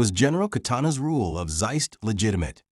Was General Katana's rule of Zeist legitimate?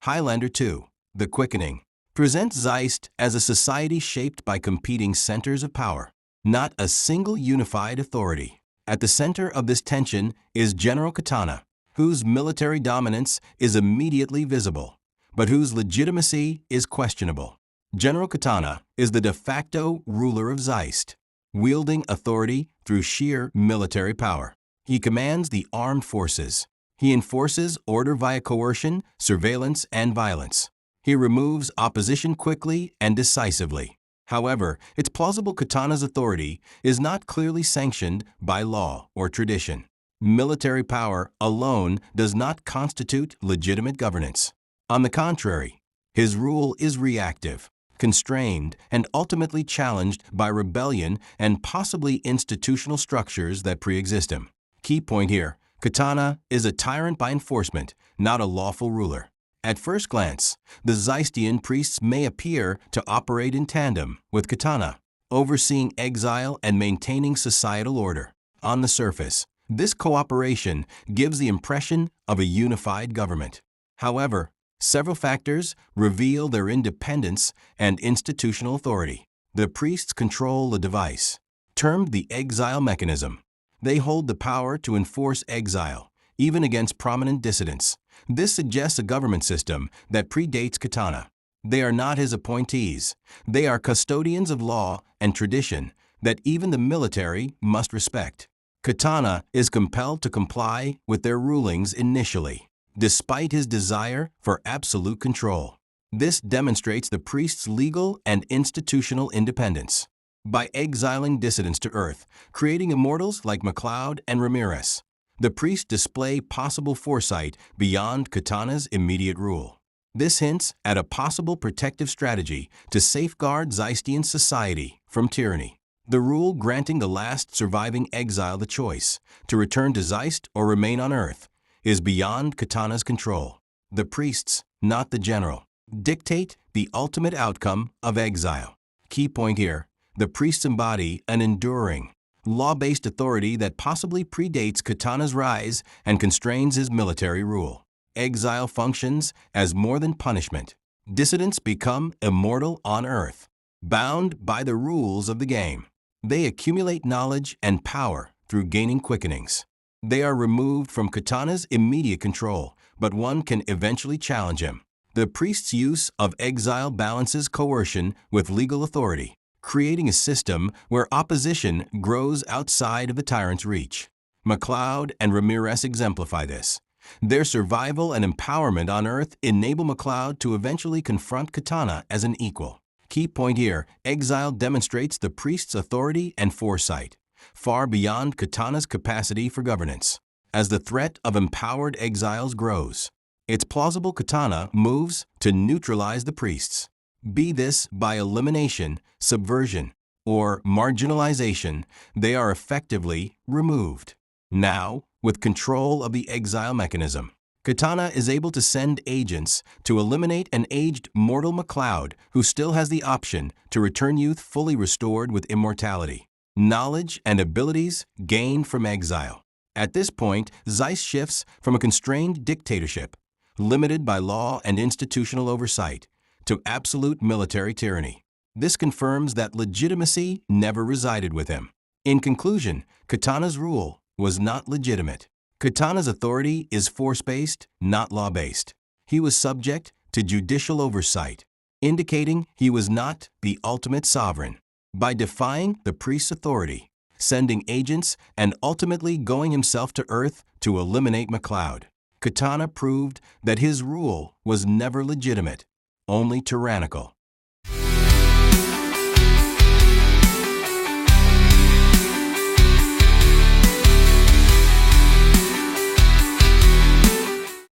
Highlander 2, The Quickening, presents Zeist as a society shaped by competing centers of power, not a single unified authority. At the center of this tension is General Katana, whose military dominance is immediately visible, but whose legitimacy is questionable. General Katana is the de facto ruler of Zeist, wielding authority through sheer military power. He commands the armed forces. He enforces order via coercion, surveillance, and violence. He removes opposition quickly and decisively. However, it's plausible Katana's authority is not clearly sanctioned by law or tradition. Military power alone does not constitute legitimate governance. On the contrary, his rule is reactive, constrained, and ultimately challenged by rebellion and possibly institutional structures that pre-exist him. Key point here, Katana is a tyrant by enforcement, not a lawful ruler. At first glance, the Zeistian priests may appear to operate in tandem with Katana, overseeing exile and maintaining societal order. On the surface, this cooperation gives the impression of a unified government. However, several factors reveal their independence and institutional authority. The priests control a device, termed the exile mechanism. They hold the power to enforce exile, even against prominent dissidents. This suggests a government system that predates Katana. They are not his appointees. They are custodians of law and tradition that even the military must respect. Katana is compelled to comply with their rulings initially, despite his desire for absolute control. This demonstrates the priest's legal and institutional independence. By exiling dissidents to Earth, creating immortals like MacLeod and Ramirez, the priests display possible foresight beyond Katana's immediate rule. This hints at a possible protective strategy to safeguard Zeistian society from tyranny. The rule granting the last surviving exile the choice to return to Zeist or remain on Earth is beyond Katana's control. The priests, not the general, dictate the ultimate outcome of exile. Key point here, the priests embody an enduring, law-based authority that possibly predates Katana's rise and constrains his military rule. Exile functions as more than punishment. Dissidents become immortal on Earth, bound by the rules of the game. They accumulate knowledge and power through gaining quickenings. They are removed from Katana's immediate control, but one can eventually challenge him. The priest's use of exile balances coercion with legal authority, creating a system where opposition grows outside of the tyrant's reach. MacLeod and Ramirez exemplify this. Their survival and empowerment on Earth enable MacLeod to eventually confront Katana as an equal. Key point here, exile demonstrates the priest's authority and foresight, far beyond Katana's capacity for governance. As the threat of empowered exiles grows, it's plausible Katana moves to neutralize the priests. Be this by elimination, subversion, or marginalization, they are effectively removed. Now, with control of the exile mechanism, Katana is able to send agents to eliminate an aged mortal MacLeod who still has the option to return youth fully restored with immortality, knowledge, and abilities gained from exile. At this point, Zeist shifts from a constrained dictatorship, limited by law and institutional oversight, to absolute military tyranny. This confirms that legitimacy never resided with him. In conclusion, Katana's rule was not legitimate. Katana's authority is force-based, not law-based. He was subject to judicial oversight, indicating he was not the ultimate sovereign. By defying the priest's authority, sending agents, and ultimately going himself to Earth to eliminate MacLeod, Katana proved that his rule was never legitimate, only tyrannical.